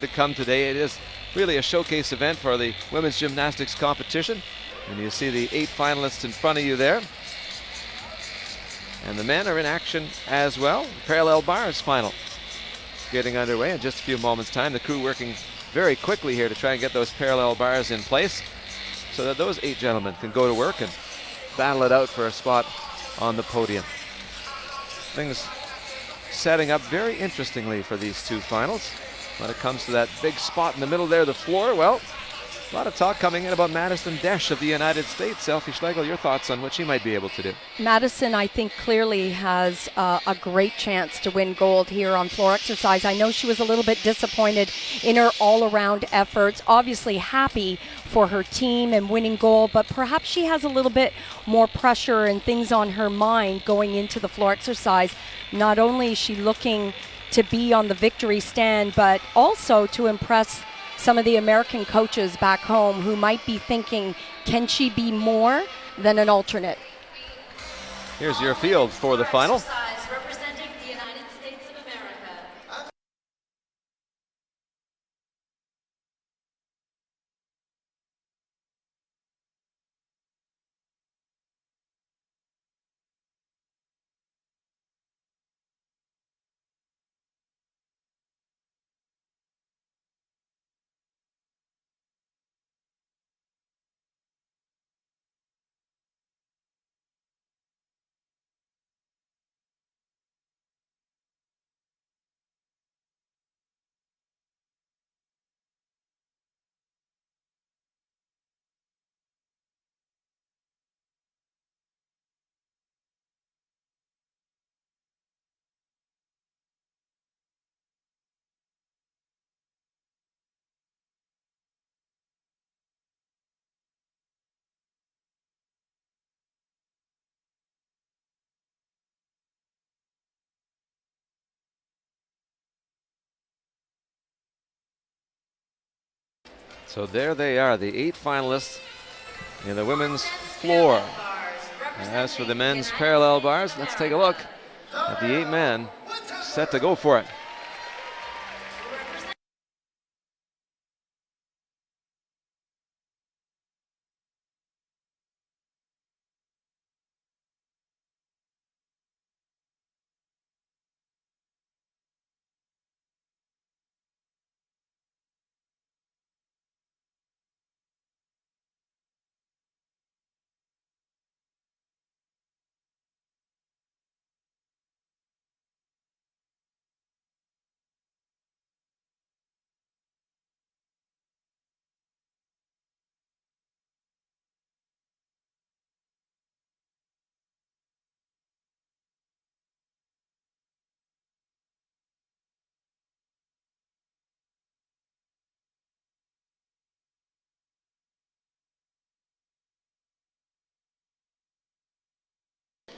to come today. It is really a showcase event for the women's gymnastics competition. And you see the 8 finalists in front of you there. And the men are in action as well. Parallel bars final getting underway in just a few moments' time. The crew working very quickly here to try and get those parallel bars in place so that those 8 gentlemen can go to work and battle it out for a spot on the podium. Things setting up very interestingly for these 2 finals. When it comes to that big spot in the middle there, the floor, well, a lot of talk coming in about Madison Desch of the United States. Selfie Schlegel, your thoughts on what she might be able to do? Madison, I think, clearly has a great chance to win gold here on floor exercise. I know she was a little bit disappointed in her all-around efforts. Obviously happy for her team and winning gold, but perhaps she has a little bit more pressure and things on her mind going into the floor exercise. Not only is she looking to be on the victory stand, but also to impress some of the American coaches back home who might be thinking, can she be more than an alternate? Here's your field for the final. So there they are, the 8 finalists in the women's floor. As for the men's parallel bars, let's take a look at the 8 men set to go for it.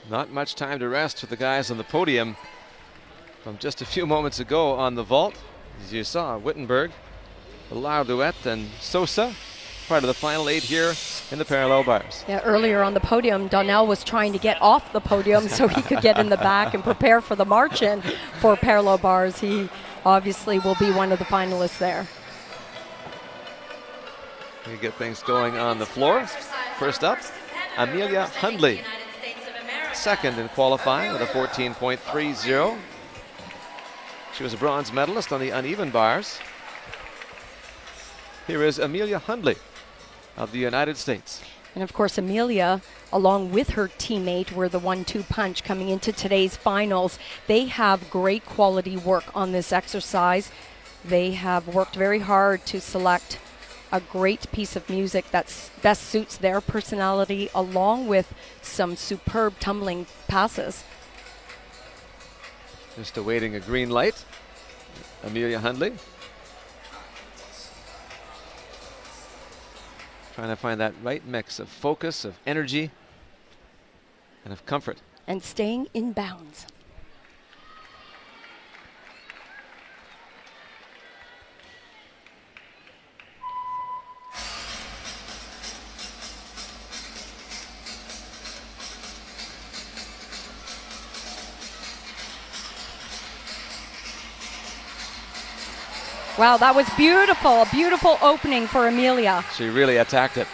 Not much time to rest for the guys on the podium from just a few moments ago on the vault. As you saw, Wittenberg, Lardouette, and Sosa part of the final 8 here in the parallel bars. Yeah, earlier on the podium, Donnell was trying to get off the podium so he could get in the back and prepare for the march-in for parallel bars. He obviously will be one of the finalists there. We get things going on the floor. First up, Amelia Hundley. Second in qualifying with a 14.30. She was a bronze medalist on the uneven bars. Here is Amelia Hundley of the United States. And of course, Amelia, along with her teammate, were the 1-2 punch coming into today's finals. They have great quality work on this exercise. They have worked very hard to select a great piece of music that best suits their personality, along with some superb tumbling passes. Just awaiting a green light. Amelia Hundley trying to find that right mix of focus, of energy, and of comfort. And staying in bounds. Wow, that was beautiful. A beautiful opening for Amelia. She really attacked it.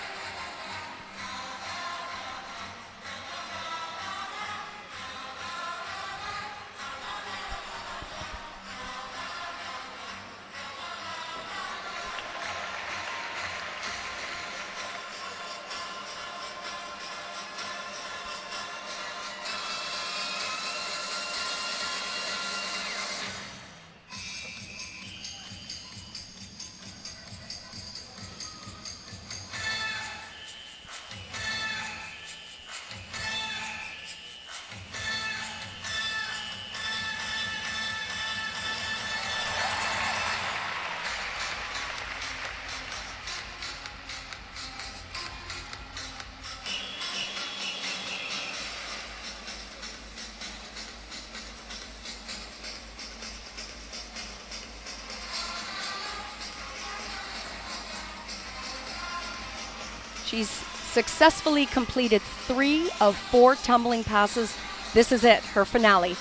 She's successfully completed 3 of 4 tumbling passes. This is it, her finale.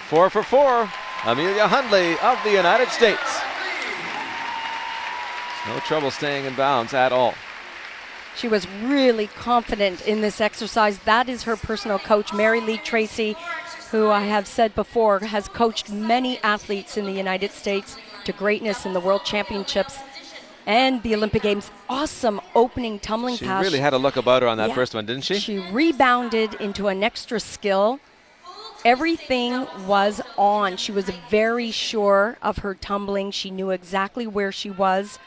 Four for 4, Amelia Hundley of the United States. No trouble staying in bounds at all. She was really confident in this exercise. That is her personal coach, Mary Lee Tracy, who I have said before has coached many athletes in the United States to greatness in the World Championships and the Olympic Games. Awesome opening tumbling pass. She really had a look about her on that first one, didn't she? She rebounded into an extra skill. Everything was on. She was very sure of her tumbling. She knew exactly where she was.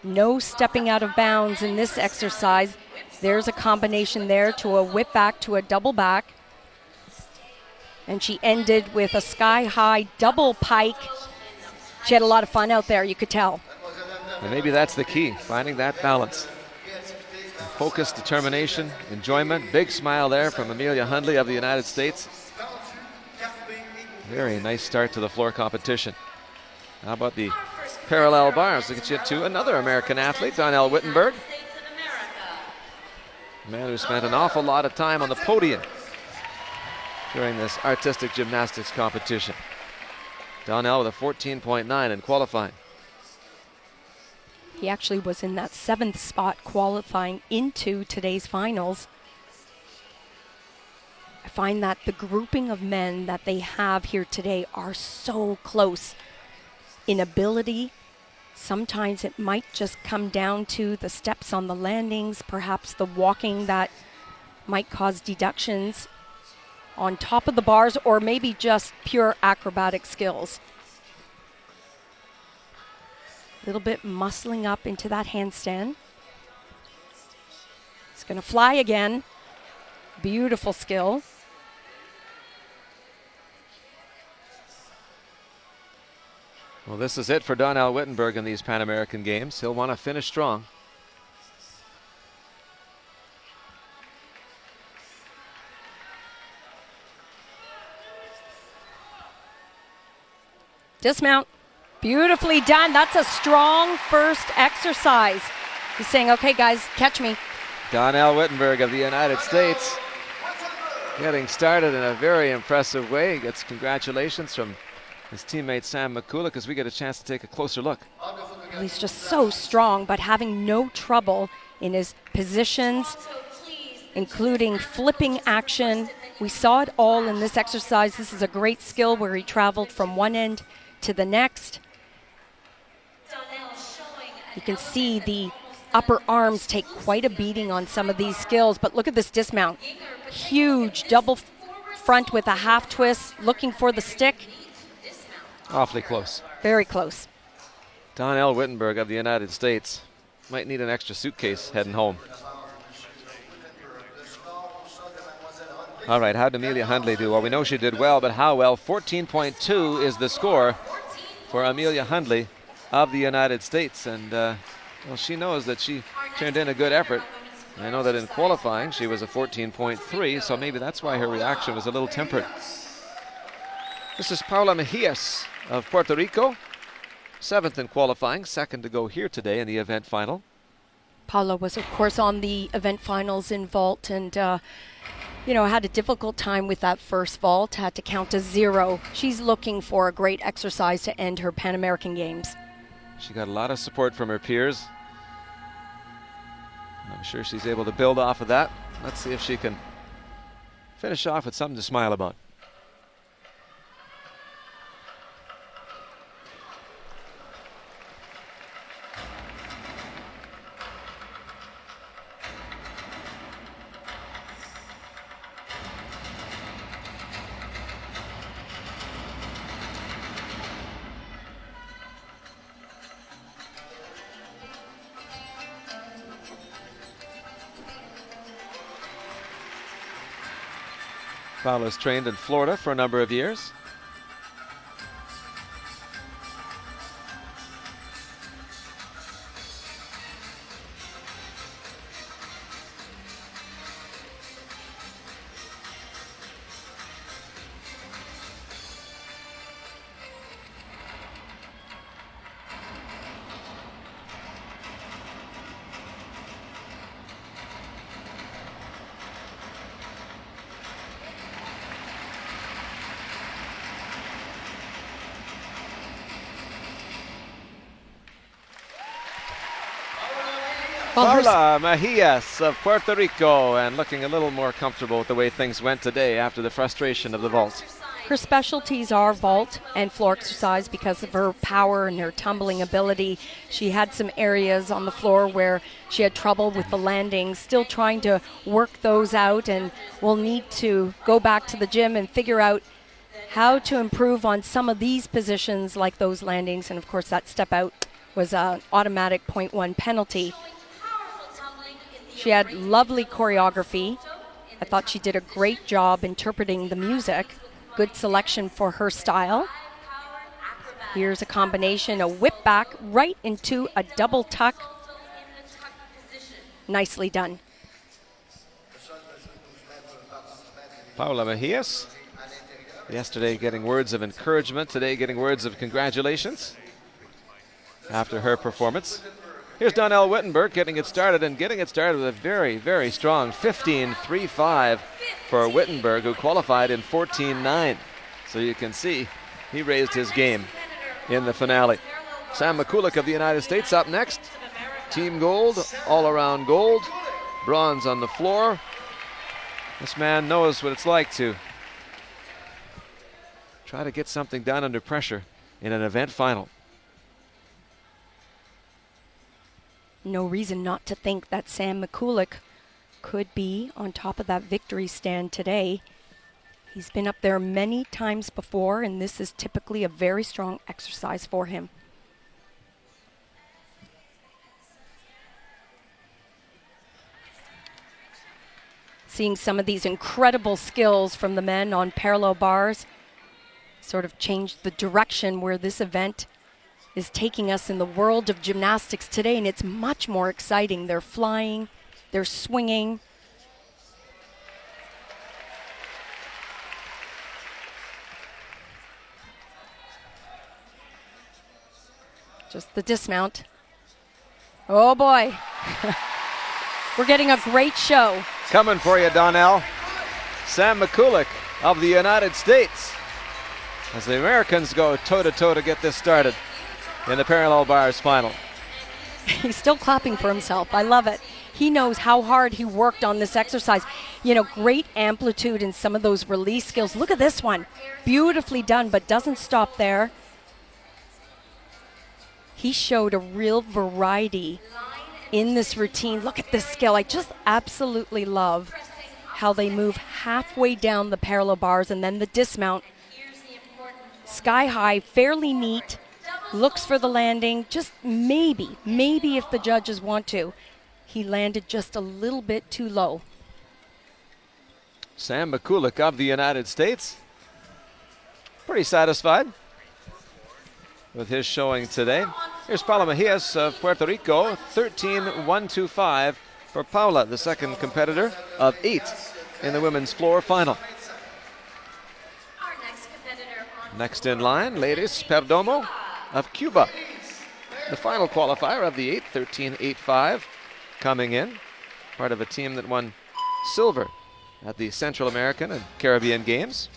No stepping out of bounds in this exercise. There's a combination there to a whip back to a double back. And she ended with a sky-high double pike. She had a lot of fun out there, you could tell. And maybe that's the key, finding that balance. Focus, determination, enjoyment. Big smile there from Amelia Hundley of the United States. Very nice start to the floor competition. How about the parallel bars? Look at you to another American athlete, Donnell Wittenberg. A man who spent an awful lot of time on the podium during this artistic gymnastics competition. Donnell with a 14.9 in qualifying. He actually was in that 7th spot qualifying into today's finals. I find that the grouping of men that they have here today are so close in ability. Sometimes it might just come down to the steps on the landings, perhaps the walking that might cause deductions on top of the bars, or maybe just pure acrobatic skills. A little bit muscling up into that handstand. It's going to fly again. Beautiful skill. Well, this is it for Donnell Wittenberg in these Pan American Games. He'll want to finish strong. Dismount. Beautifully done. That's a strong first exercise. He's saying, okay, guys, catch me. Donnell Wittenberg of the United States getting started in a very impressive way. He gets congratulations from his teammate Sam McCulloch as we get a chance to take a closer look. He's just so strong, but having no trouble in his positions, including flipping action. We saw it all in this exercise. This is a great skill where he traveled from one end to the next. You can see the upper arms take quite a beating on some of these skills, but look at this dismount. Huge double front with a half twist, looking for the stick. Awfully close. Very close. Donnell Wittenberg of the United States might need an extra suitcase heading home. All right, how did Amelia Hundley do? Well, we know she did well, but how well? 14.2 is the score for Amelia Hundley of the United States. And well, she knows that she turned in a good effort. I know that in qualifying she was a 14.3, so maybe that's why her reaction was a little tempered. This is Paula Mejias of Puerto Rico, 7th in qualifying, 2nd to go here today in the event final. Paula was, of course, on the event finals in vault, and had a difficult time with that first vault, had to count to 0. She's looking for a great exercise to end her Pan American Games. She got a lot of support from her peers. I'm sure she's able to build off of that. Let's see if she can finish off with something to smile about. Paula's trained in Florida for a number of years. Paula Mejias of Puerto Rico, and looking a little more comfortable with the way things went today after the frustration of the vault. Her specialties are vault and floor exercise because of her power and her tumbling ability. She had some areas on the floor where she had trouble with the landings, still trying to work those out, and will need to go back to the gym and figure out how to improve on some of these positions like those landings. And of course that step out was an automatic 0.1 penalty. She had lovely choreography. I thought she did a great job interpreting the music. Good selection for her style. Here's a combination, a whip back right into a double tuck. Nicely done. Paula Mejias, yesterday getting words of encouragement, today getting words of congratulations after her performance. Here's Donnell Wittenberg getting it started, and getting it started with a very, very strong 15.35 for Wittenberg, who qualified in 14.9. So you can see he raised his game in the finale. Sam McCulloch of the United States up next. Team gold, all around gold, bronze on the floor. This man knows what it's like to try to get something done under pressure in an event final. No reason not to think that Sam McCulloch could be on top of that victory stand today. He's been up there many times before, and this is typically a very strong exercise for him. Seeing some of these incredible skills from the men on parallel bars sort of changed the direction where this event is taking us in the world of gymnastics today, and it's much more exciting. They're flying, they're swinging. Just the dismount. Oh boy. We're getting a great show. Coming for you, Donnell. Sam McCulloch of the United States, as the Americans go toe-to-toe to get this started in the parallel bars final. He's still clapping for himself. I love it. He knows how hard he worked on this exercise. Great amplitude in some of those release skills. Look at this one. Beautifully done, but doesn't stop there. He showed a real variety in this routine. Look at this skill. I just absolutely love how they move halfway down the parallel bars and then the dismount. Sky high, fairly neat. Looks for the landing, just maybe if the judges want to. He landed just a little bit too low. Sam McCulloch of the United States, pretty satisfied with his showing today. Here's Paula Mejias of Puerto Rico, 13.125 for Paula, the second competitor of 8 in the women's floor final. Next in line, Ladies Perdomo of Cuba, the final qualifier of the 8, 13.85, coming in, part of a team that won silver at the Central American and Caribbean Games.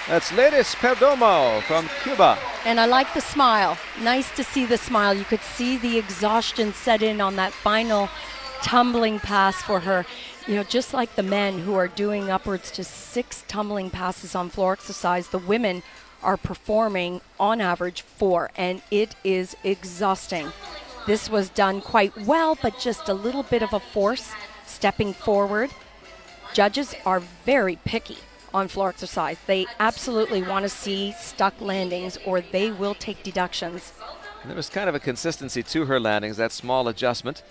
That's Ladies Perdomo from Cuba. And I like the smile. Nice to see the smile. You could see the exhaustion set in on that final tumbling pass for her. You know, just like the men who are doing upwards to 6 tumbling passes on floor exercise, the women are performing on average 4, and it is exhausting. This was done quite well, but just a little bit of a force stepping forward. Judges are very picky on floor exercise. They absolutely want to see stuck landings or they will take deductions. And there was kind of a consistency to her landings, that small adjustment.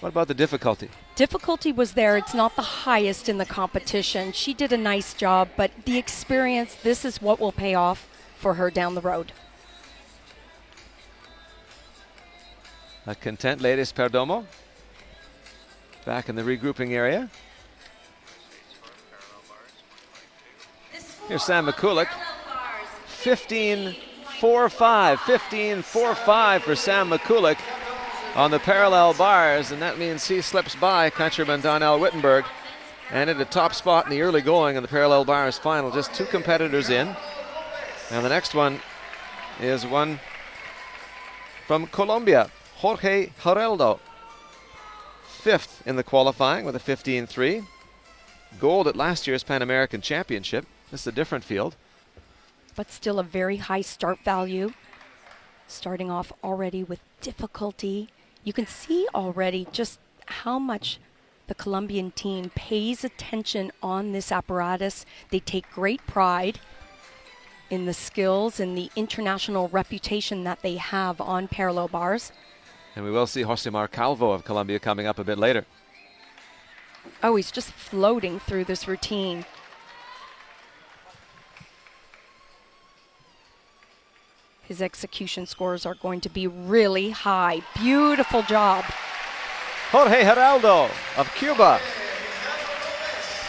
What about the difficulty? Difficulty was there. It's not the highest in the competition. She did a nice job, but the experience, this is what will pay off for her down the road. A content Ladies Perdomo back in the regrouping area. Here's Sam Mikulik. 15-4-5. 15-4-5 for Sam Mikulik on the parallel bars, and that means he slips by countryman Donnell Wittenberg and at a top spot in the early going in the parallel bars final. Just 2 competitors in. Now the next one is one from Colombia, Jorge Geraldo. 5th in the qualifying with a 15-3. Gold at last year's Panamerican Championship. This is a different field. But still a very high start value. Starting off already with difficulty. You can see already just how much the Colombian team pays attention on this apparatus. They take great pride in the skills and the international reputation that they have on parallel bars. And we will see Josemar Calvo of Colombia coming up a bit later. Oh, he's just floating through this routine. His execution scores are going to be really high. Beautiful job. Jorge Geraldo of Cuba.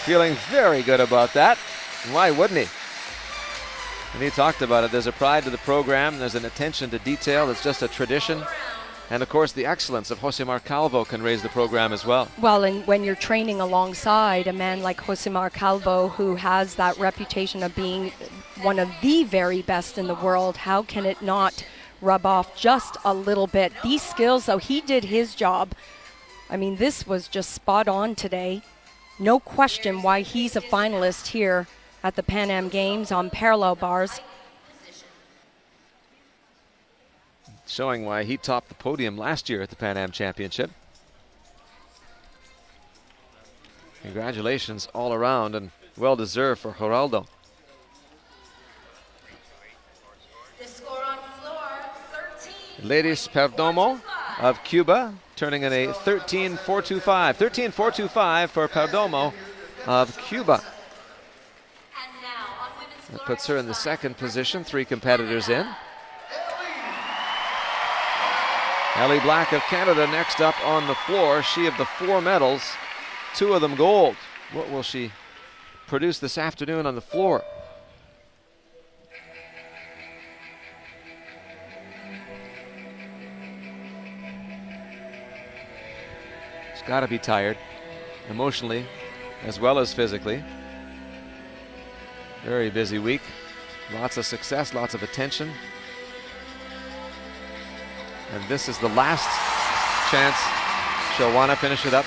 Feeling very good about that. Why wouldn't he? And he talked about it. There's a pride to the program. There's an attention to detail. It's just a tradition. And of course, the excellence of Josemar Calvo can raise the program as well. Well, and when you're training alongside a man like Josemar Calvo, who has that reputation of being one of the very best in the world, how can it not rub off just a little bit? These skills, though, he did his job. I mean, this was just spot on today. No question why he's a finalist here at the Pan Am Games on parallel bars. Showing why he topped the podium last year at the Pan Am Championship. Congratulations all around, and well deserved for Geraldo. The score on floor, 13. Ladies Perdomo of Cuba turning in a 13-4-2-5. 13-4-2-5 for Perdomo of Cuba. And now on women's That floor puts her in the exercise. 2nd position, 3 competitors in. Ellie Black of Canada next up on the floor. She of the 4 medals, 2 of them gold. What will she produce this afternoon on the floor? She's got to be tired, emotionally as well as physically. Very busy week. Lots of success, lots of attention. And this is the last chance she'll want to finish it up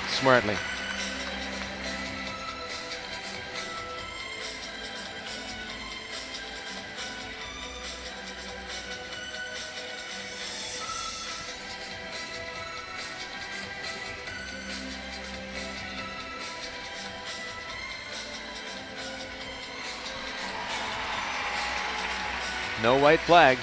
smartly. No white flag.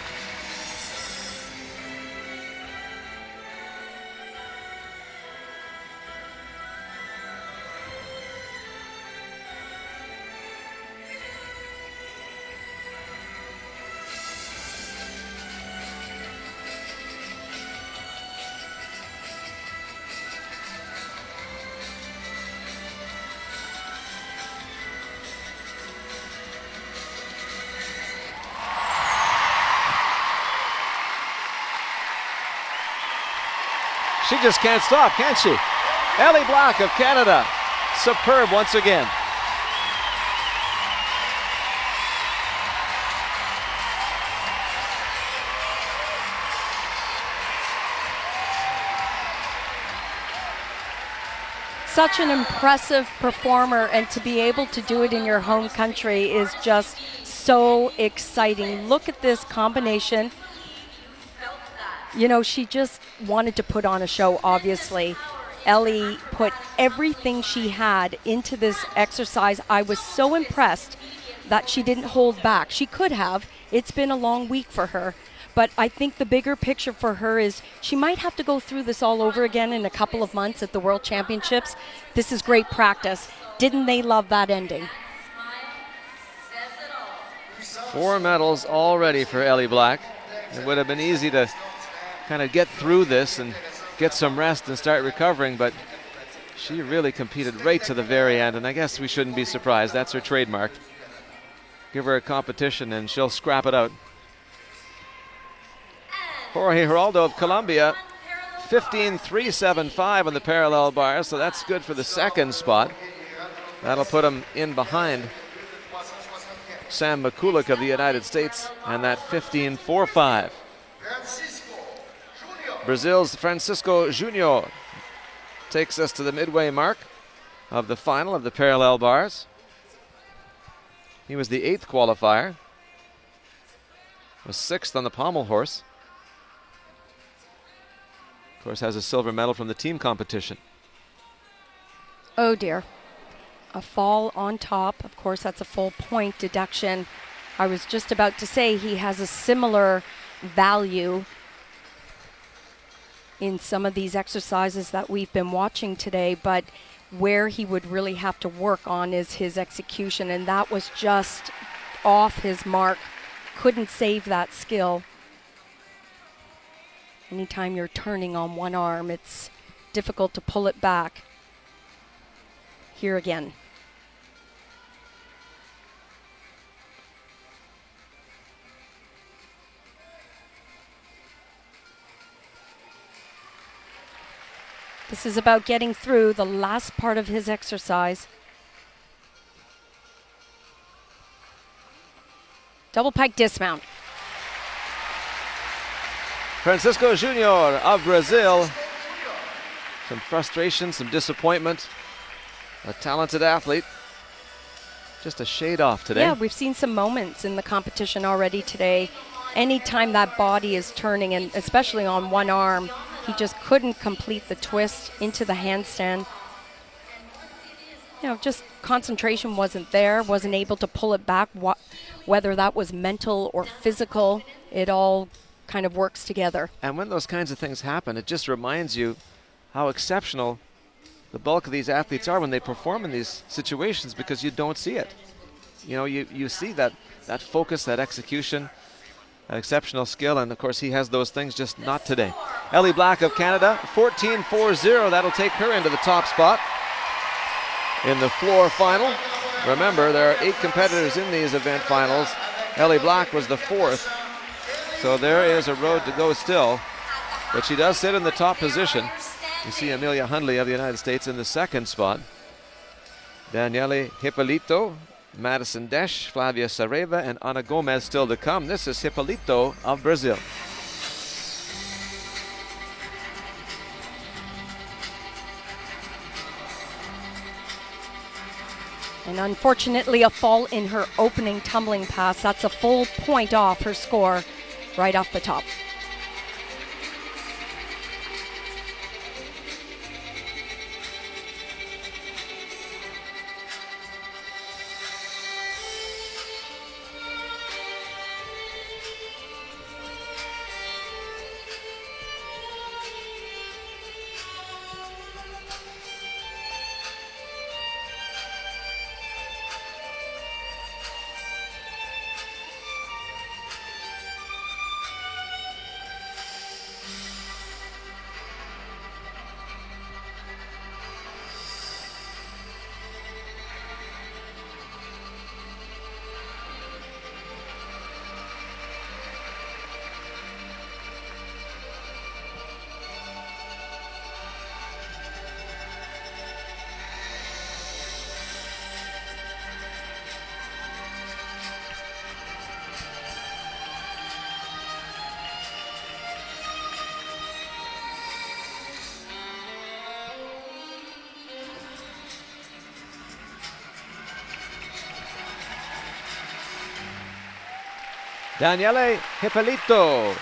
She just can't stop, can she? Ellie Black of Canada, superb once again. Such an impressive performer, and to be able to do it in your home country is just so exciting. Look at this combination. You know, she just wanted to put on a show, obviously. Ellie put everything she had into this exercise. I was so impressed that she didn't hold back. She could have. It's been a long week for her. But I think the bigger picture for her is she might have to go through this all over again in a couple of months at the World Championships. This is great practice. Didn't they love that ending? 4 medals already for Ellie Black. It would have been easy to kind of get through this and get some rest and start recovering, but she really competed right to the very end, and I guess we shouldn't be surprised. That's her trademark. Give her a competition and she'll scrap it out. Jorge Geraldo of Colombia, 15.375 on the parallel bar, so that's good for the second spot. That'll put him in behind Sam Mikulak of the United States and that 15.45. Brazil's Francisco Junior takes us to the midway mark of the final of the parallel bars. He was the 8th qualifier, was 6th on the pommel horse. Of course, has a silver medal from the team competition. Oh dear. A fall on top. Of course, that's a full point deduction. I was just about to say he has a similar value in some of these exercises that we've been watching today, but where he would really have to work on is his execution, and that was just off his mark. Couldn't save that skill. Anytime you're turning on one arm, it's difficult to pull it back. Here again. This is about getting through the last part of his exercise. Double pike dismount. Francisco Junior of Brazil. Some frustration, some disappointment. A talented athlete. Just a shade off today. Yeah, we've seen some moments in the competition already today. Anytime that body is turning, and especially on one arm, he just couldn't complete the twist into the handstand. You know, just concentration wasn't there, wasn't able to pull it back. Whether that was mental or physical, it all kind of works together. And when those kinds of things happen, it just reminds you how exceptional the bulk of these athletes are when they perform in these situations, because you don't see it. You know, you see that focus, that execution, that exceptional skill, and of course he has those things, just not today. Ellie Black of Canada, 14.40. That'll take her into the top spot in the floor final. Remember, there are 8 competitors in these event finals. Ellie Black was the 4th. So there is a road to go still, but she does sit in the top position. You see Amelia Hundley of the United States in the second spot. Daniele Hippolito, Madison Desch, Flavia Sareva, and Ana Gomez still to come. This is Hippolito of Brazil. And unfortunately, a fall in her opening tumbling pass. That's a full point off her score right off the top. Daniele Hippolito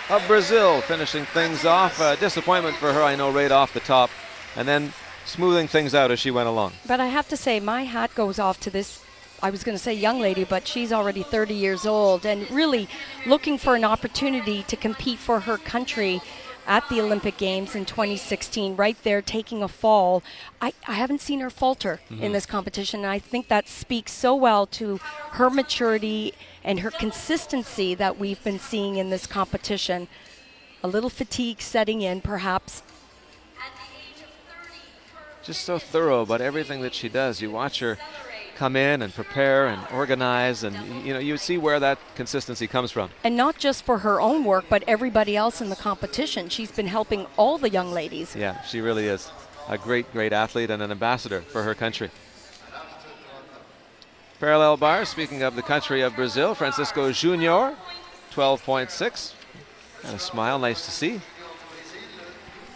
of Brazil finishing things off. Disappointment for her, I know, right off the top, and then smoothing things out as she went along. But I have to say, my hat goes off to this, I was going to say young lady, but she's already 30 years old and really looking for an opportunity to compete for her country at the Olympic Games in 2016, right there taking a fall. I haven't seen her falter in this competition, and I think that speaks so well to her maturity and her consistency that we've been seeing in this competition. A little fatigue setting in, perhaps. At the age of 30, Just so thorough about everything that she does. You watch her come in and prepare and organize, and you see where that consistency comes from. And not just for her own work, but everybody else in the competition. She's been helping all the young ladies. Yeah, she really is a great athlete and an ambassador for her country. Parallel bars, speaking of the country of Brazil, Francisco Junior, 12.6. And a smile, nice to see,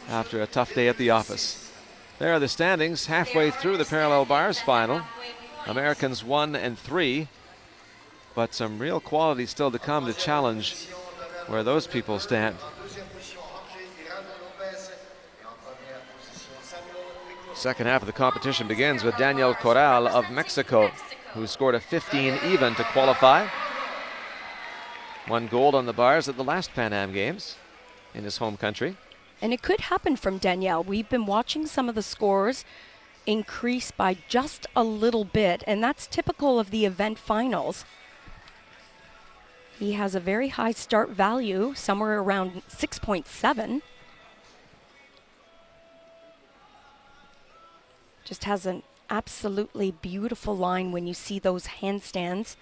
after a tough day at the office. There are the standings halfway through the parallel bars final. Americans 1 and 3, but some real quality still to come to challenge where those people stand. Second half of the competition begins with Daniel Corral of Mexico, who scored a 15 even to qualify. Won gold on the bars at the last Pan Am Games in his home country. And it could happen from Danielle. We've been watching some of the scores increase by just a little bit, and that's typical of the event finals. He has a very high start value, somewhere around 6.7. Just has an absolutely beautiful line when you see those handstands.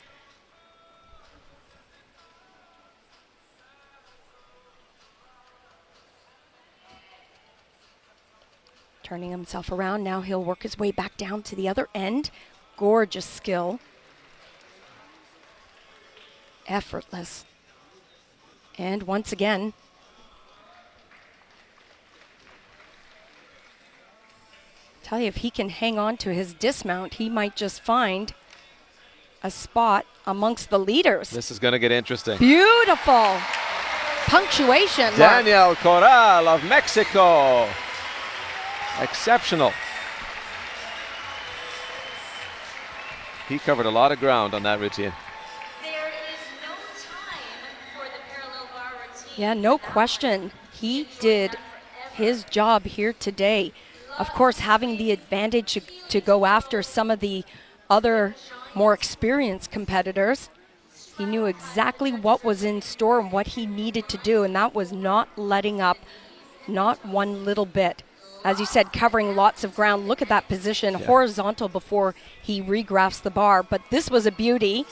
Turning himself around, now he'll work his way back down to the other end. Gorgeous skill. Effortless. And once again, tell you, if he can hang on to his dismount, he might just find a spot amongst the leaders. This is going to get interesting. Beautiful punctuation. Daniel Corral of Mexico. Exceptional. He covered a lot of ground on that routine. there is no time for the parallel bar routine. Yeah, no question. He did his job here today. Of course, having the advantage to go after some of the other more experienced competitors. He knew exactly what was in store and what he needed to do, and that was not letting up, not one little bit. As you said, covering lots of ground. Look at that position, horizontal before he regrafts the bar. But this was a beauty.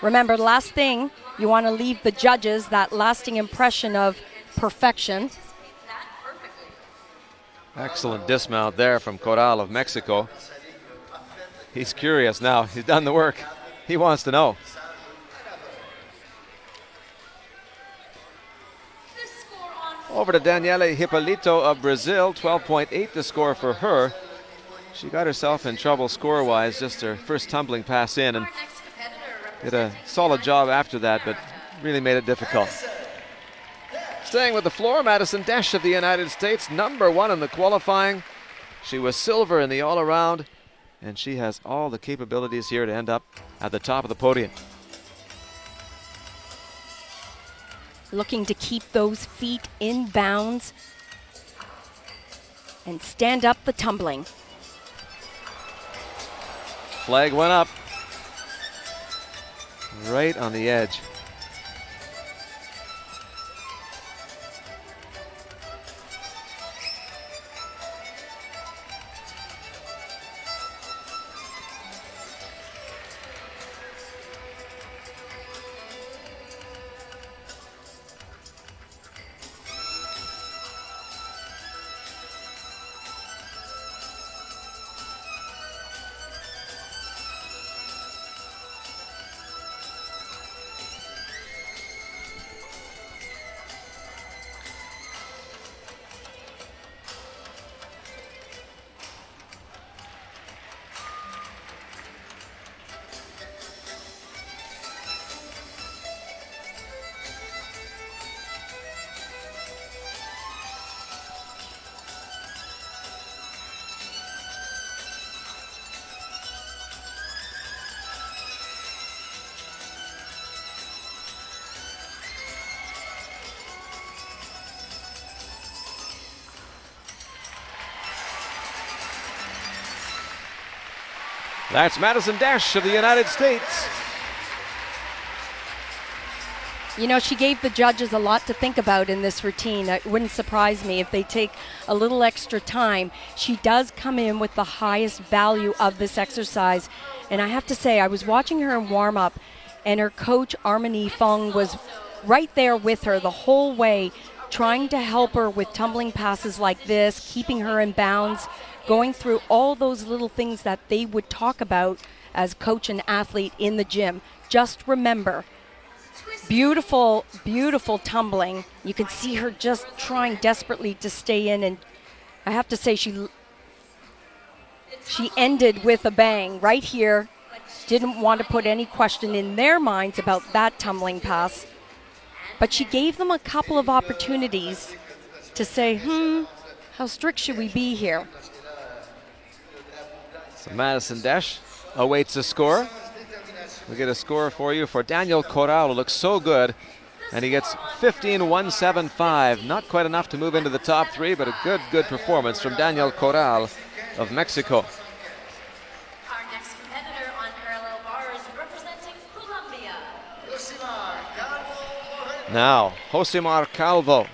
Remember, last thing, you want to leave the judges that lasting impression of perfection. That perfectly. Excellent dismount there from Corral of Mexico. He's curious now. He's done the work. He wants to know. Over to Daniele Hippolito of Brazil. 12.8 the score for her. She got herself in trouble score-wise, just her first tumbling pass in, and did a solid job after that, but really made it difficult. Staying with the floor, Madison Desch of the United States, #1 in the qualifying. She was silver in the all-around, and she has all the capabilities here to end up at the top of the podium. Looking to keep those feet in bounds and stand up the tumbling. Flag went up. Right on the edge. That's Madison Desch of the United States. You know, she gave the judges a lot to think about in this routine. It wouldn't surprise me if they take a little extra time. She does come in with the highest value of this exercise. And I have to say, I was watching her in warm-up, and her coach, Armani Fong, was right there with her the whole way, trying to help her with tumbling passes like this, keeping her in bounds, going through all those little things that they would talk about as coach and athlete in the gym. Just remember, beautiful, beautiful tumbling. You can see her just trying desperately to stay in, and I have to say she ended with a bang right here. Didn't want to put any question in their minds about that tumbling pass, but she gave them a couple of opportunities to say, how strict should we be here? So Madison Desch awaits a score. We'll get a score for you for Daniel Corral, who looks so good. And he gets 15.175. Not quite enough to move into the top three, but a good performance from Daniel Corral of Mexico. Our next competitor on parallel bars representing Colombia. Now, Josimar Calvo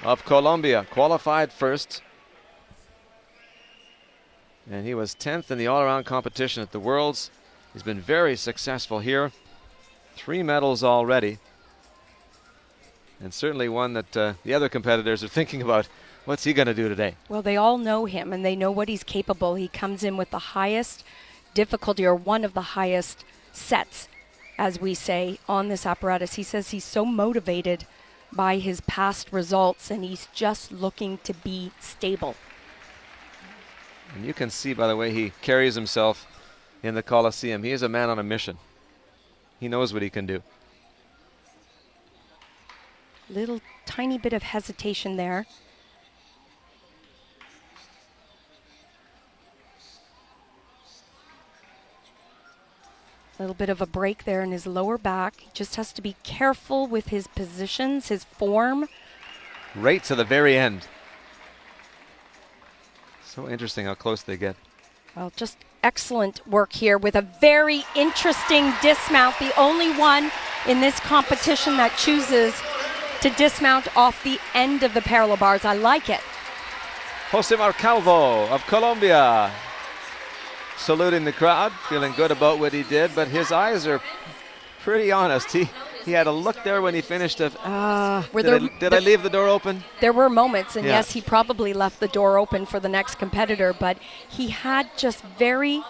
of Colombia qualified first. And he was 10th in the all-around competition at the Worlds. He's been very successful here. 3 medals already. And certainly one that the other competitors are thinking about. What's he going to do today? Well, they all know him, and they know what he's capable. He comes in with the highest difficulty, or one of the highest sets, as we say, on this apparatus. He says he's so motivated by his past results, and he's just looking to be stable. And you can see by the way he carries himself in the Coliseum. He is a man on a mission. He knows what he can do. Little tiny bit of hesitation there. A little bit of a break there in his lower back. He just has to be careful with his positions, his form. Right to the very end. So interesting how close they get. Well, just excellent work here with a very interesting dismount. The only one in this competition that chooses to dismount off the end of the parallel bars. I like it. Josimar Calvo of Colombia saluting the crowd, feeling good about what he did, but his eyes are pretty honest. He had a look there when he finished of, Were did I leave the door open? There were moments, and Yeah. yes, he probably left the door open for the next competitor, but he had just very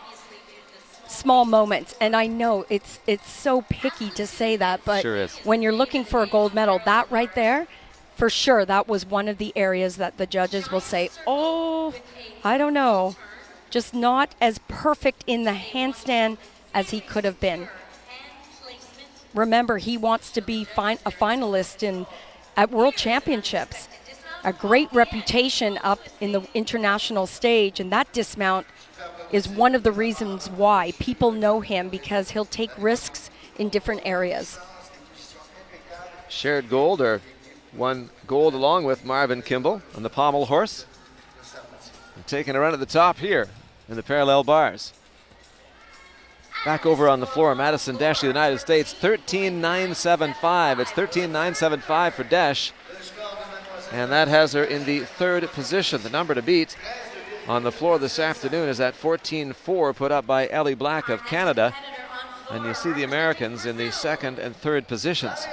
small moments. And I know it's so picky to say that, but Sure is. when you're looking for a gold medal, that right there, for sure, that was one of the areas that the judges will say, oh, I don't know, just not as perfect in the handstand as he could have been. Remember, he wants to be a finalist at World Championships. A great reputation up in the international stage, and that dismount is one of the reasons why people know him, because he'll take risks in different areas. Shared gold, or won gold along with Marvin Kimball on the pommel horse. And taking a run at the top here in the parallel bars. Back over on the floor, Madison Desch, the United States, 13.975. It's 13.975 for Desch. And that has her in the third position. The number to beat on the floor this afternoon is that 14.4 put up by Ellie Black of Canada. And you see the Americans in the second and third positions.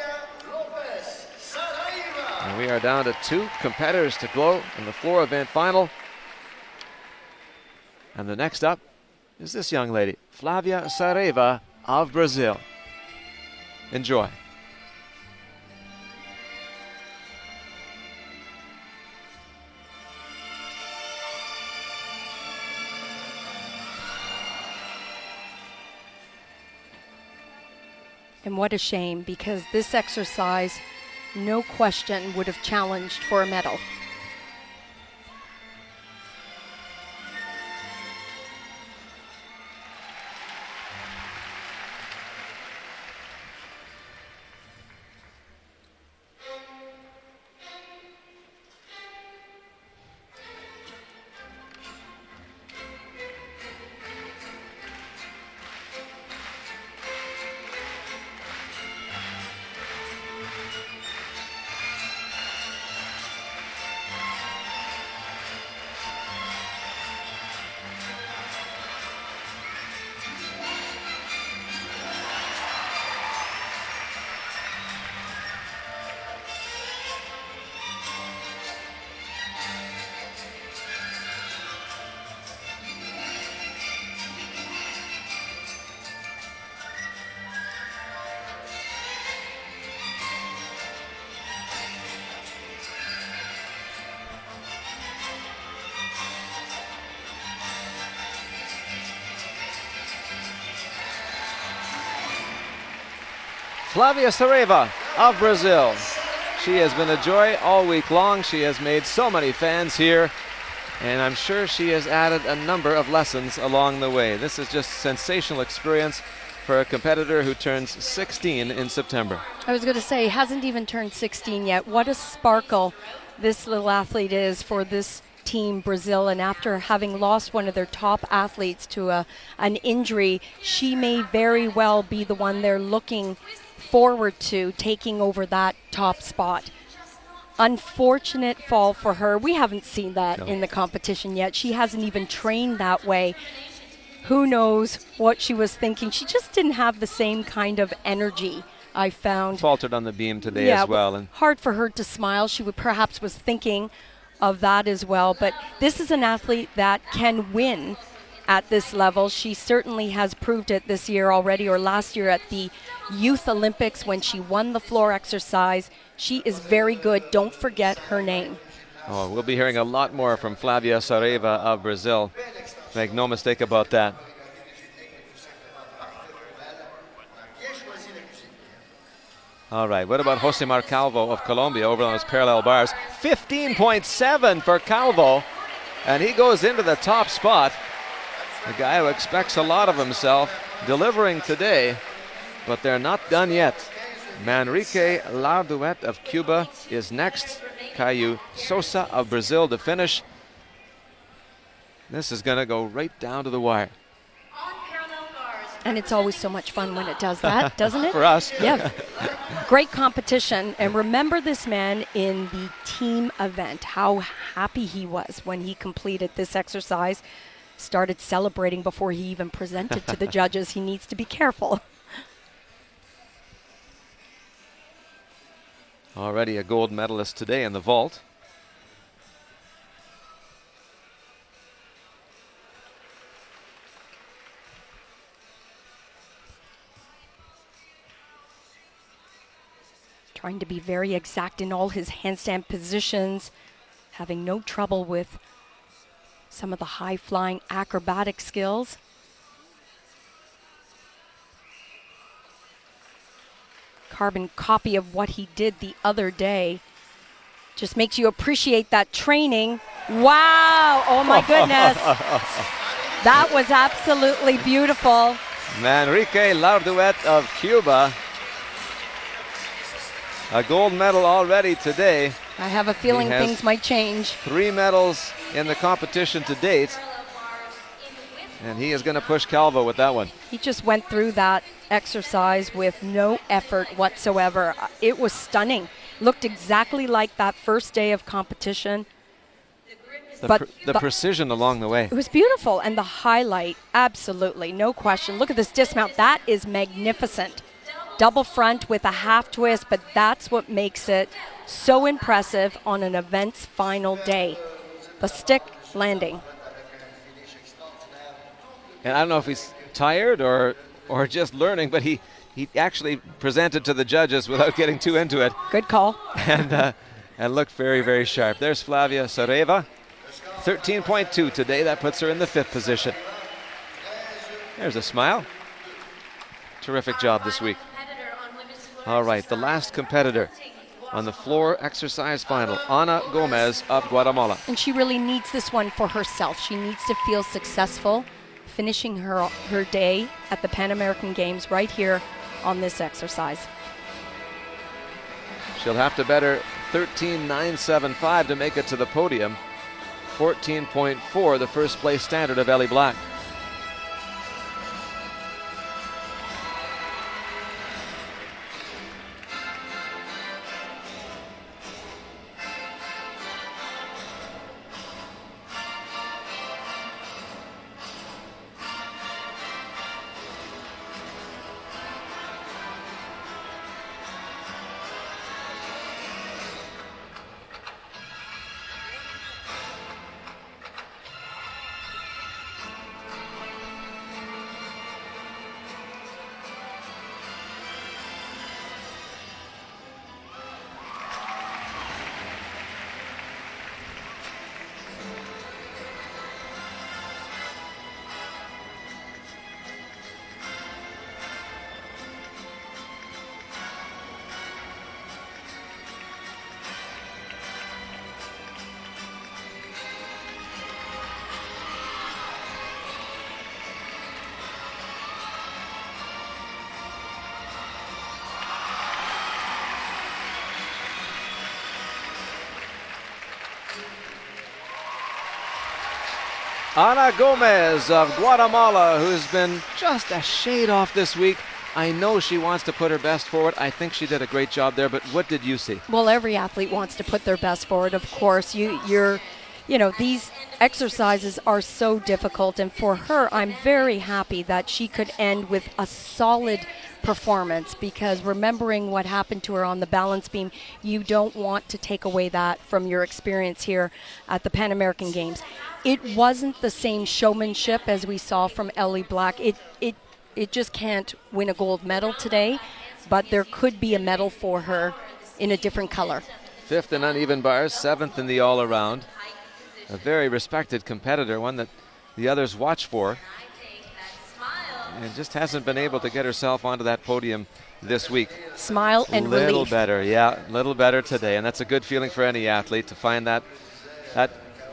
And we are down to 2 competitors to go in the floor event final. And the next up is this young lady, Flavia Saraiva of Brazil. Enjoy. And what a shame, because this exercise, no question, would have challenged for a medal. Flavia Saraiva of Brazil. She has been a joy all week long. She has made so many fans here, and I'm sure she has added a number of lessons along the way. This is just sensational experience for a competitor who turns 16 in September. I was going to say, hasn't even turned 16 yet. What a sparkle this little athlete is for this team, Brazil. And after having lost one of their top athletes to an injury, she may very well be the one they're looking forward to taking over that top spot. Unfortunate fall for her. We haven't seen that in the competition yet. She hasn't even trained that way. Who knows what she was thinking. She just didn't have the same kind of energy, I found. Faltered on the beam today as well. And hard for her to smile. She would perhaps was thinking of that as well. But this is an athlete that can win at this level. She certainly has proved it this year already, or last year at the Youth Olympics when she won the floor exercise. She is very good. Don't forget her name. oh, we'll be hearing a lot more from Flavia Saraiva of Brazil. Make no mistake about that. All right, what about Josemar Calvo of Colombia over on those parallel bars? 15.7 for Calvo, and he goes into the top spot. A guy who expects a lot of himself, delivering today, but they're not done yet. Manrique Larduet of Cuba is next. Caio Sosa of Brazil to finish. This is going to go right down to the wire. And it's always so much fun when it does that, doesn't it? For us. Yeah. Great competition. And remember this man in the team event, how happy he was when he completed this exercise. Started celebrating before he even presented to the judges. He needs to be careful. Already a gold medalist today in the vault. Trying to be very exact in all his handstand positions, having no trouble with some of the high-flying acrobatic skills. Carbon copy of what he did the other day. Just makes you appreciate that training. Wow, oh my goodness. That was absolutely beautiful. Manrique Larduet of Cuba. A gold medal already today. I have a feeling things might change. 3 medals in the competition to date. And he is going to push Calvo with that one. He just went through that exercise with no effort whatsoever. It was stunning. Looked exactly like that first day of competition. The precision along the way. It was beautiful. And the highlight, absolutely, no question. Look at this dismount. That is magnificent. Double front with a half twist, but that's what makes it so impressive on an event's final day. The stick landing. And I don't know if he's tired or just learning, but he actually presented to the judges without getting too into it. Good call. And looked very, very sharp. There's Flavia Sareva. 13.2 today. That puts her in the 5th position. There's a smile. Terrific job this week. All right, the last competitor on the floor exercise final, Ana Gomez of Guatemala. And she really needs this one for herself. She needs to feel successful finishing her day at the Pan American Games right here on this exercise. She'll have to better 13.975 to make it to the podium. 14.4, the first place standard of Ellie Black. Ana Gomez of Guatemala, who's been just a shade off this week. I know she wants to put her best forward. I think she did a great job there, but what did you see? Well, every athlete wants to put their best forward, of course. These exercises are so difficult, and for her, I'm very happy that she could end with a solid performance, because remembering what happened to her on the balance beam, you don't want to take away that from your experience here at the Pan American Games. It wasn't the same showmanship as we saw from Ellie Black. It just can't win a gold medal today, but there could be a medal for her in a different color. 5th in uneven bars, 7th in the all-around. A very respected competitor, one that the others watch for. And just hasn't been able to get herself onto that podium this week. Smile and relief. Little better, yeah, little better today. And that's a good feeling for any athlete, to find that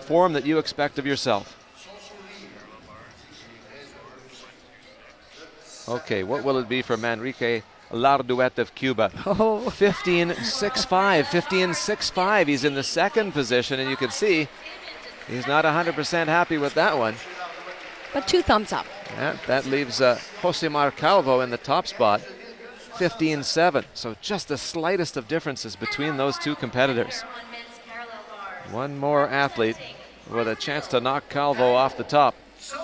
form that you expect of yourself. Okay, what will it be for Manrique Larduet of Cuba? 15.65, 15.65. He's in the 2nd position, and you can see he's not 100% happy with that one. But 2 thumbs up. Yeah, that leaves Josemar Calvo in the top spot, 15.7. So just the slightest of differences between those two competitors. One more athlete with a chance to knock Calvo off the top.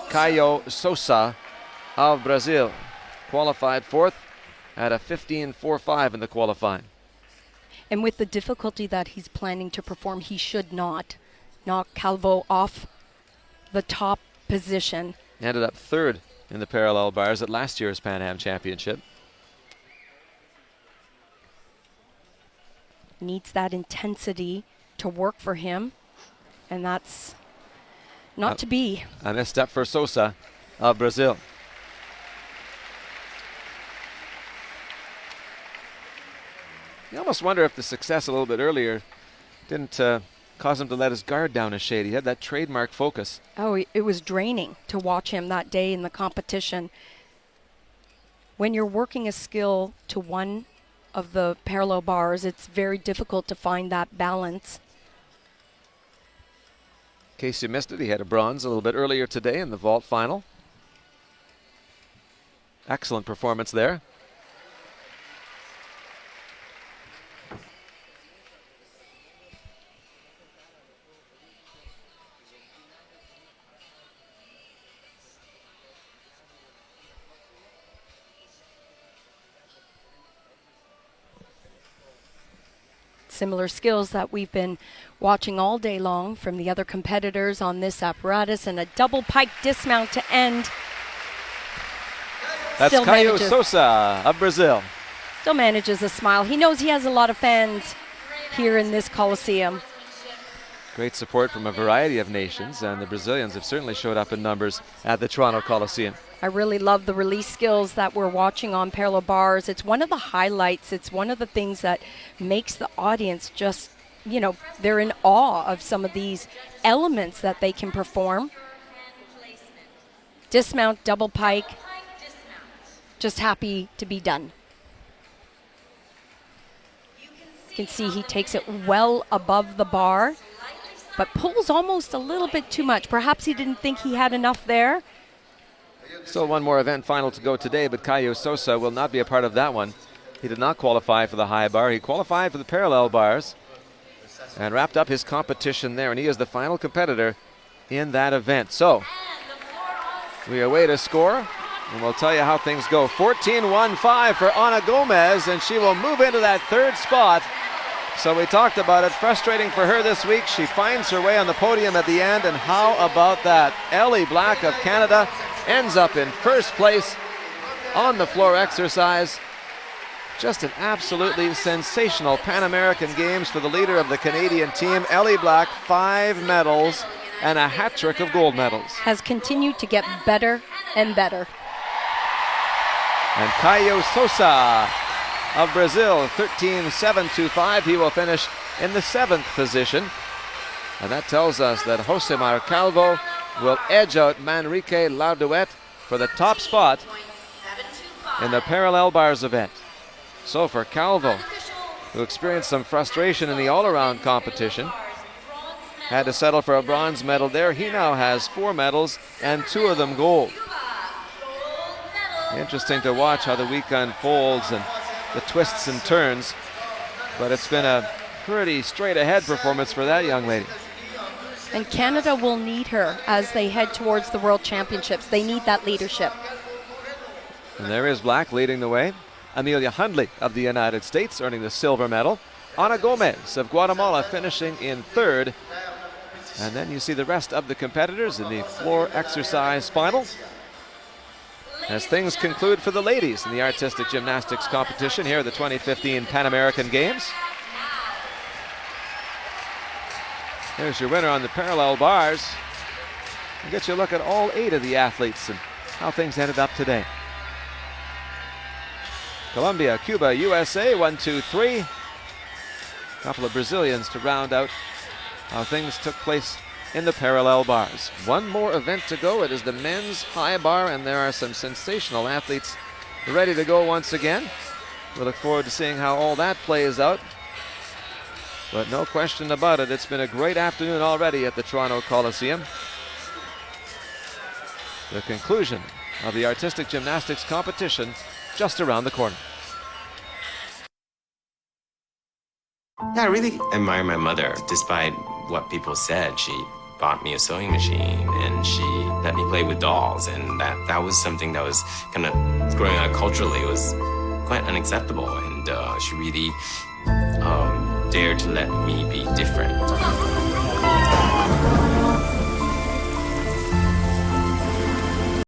Caio Sousa of Brazil qualified 4th at a 15.45 in the qualifying. And with the difficulty that he's planning to perform, he should not knock Calvo off the top position. Ended up third in the parallel bars at last year's Pan Am Championship. Needs that intensity to work for him, and that's not to be. A misstep for Sosa of Brazil. You almost wonder if the success a little bit earlier didn't cause him to let his guard down a shade. He had that trademark focus. Oh, it was draining to watch him that day in the competition. When you're working a skill to one of the parallel bars, it's very difficult to find that balance. In case you missed it, he had a bronze a little bit earlier today in the vault final. Excellent performance there. Similar skills that we've been watching all day long from the other competitors on this apparatus, and a double pike dismount to end. That's Caio Sosa of Brazil. Still manages a smile. He knows he has a lot of fans here in this Coliseum. Great support from a variety of nations, and the Brazilians have certainly showed up in numbers at the Toronto Coliseum. I really love the release skills that we're watching on parallel bars. It's one of the highlights. It's one of the things that makes the audience just, you know, they're in awe of some of these elements that they can perform. Dismount, double pike. Just happy to be done. You can see he takes it well above the bar, but pulls almost a little bit too much. Perhaps he didn't think he had enough there. Still one more event final to go today, but Caio Sosa will not be a part of that one. He did not qualify for the high bar. He qualified for the parallel bars and wrapped up his competition there, and he is the final competitor in that event. So we await a score, and we'll tell you how things go. 14-1-5 for Ana Gomez, and she will move into that third spot. So we talked about it, frustrating for her this week. She finds her way on the podium at the end, and how about that? Ellie Black of Canada ends up in first place on the floor exercise. Just an absolutely sensational Pan American Games for the leader of the Canadian team. Ellie Black, 5 medals and a hat trick of gold medals. Has continued to get better and better. And Caio Sosa of Brazil, 13-7-2-5. He will finish in the 7th position. And that tells us that Josemar Calvo will edge out Manrique Laudouet for the top spot in the parallel bars event. So for Calvo, who experienced some frustration in the all-around competition, had to settle for a bronze medal there, he now has 4 medals and 2 of them gold. Interesting to watch how the week unfolds and the twists and turns, but it's been a pretty straight-ahead performance for that young lady. And Canada will need her as they head towards the World Championships. They need that leadership. And there is Black leading the way. Amelia Hundley of the United States earning the silver medal. Ana Gomez of Guatemala finishing in 3rd. And then you see the rest of the competitors in the floor exercise final, as things conclude for the ladies in the artistic gymnastics competition here at the 2015 Pan American Games. There's your winner on the parallel bars. We'll get you a look at all 8 of the athletes and how things ended up today. Colombia, Cuba, USA, 1, 2, 3. A couple of Brazilians to round out how things took place in the parallel bars. One more event to go. It is the men's high bar, and there are some sensational athletes ready to go once again. We look forward to seeing how all that plays out. But no question about it, it's been a great afternoon already at the Toronto Coliseum. The conclusion of the artistic gymnastics competition just around the corner. Yeah, I really admire my mother. Despite what people said, she bought me a sewing machine and she let me play with dolls, and that was something that was kind of growing up culturally. It was quite unacceptable, and she really dared to let me be different.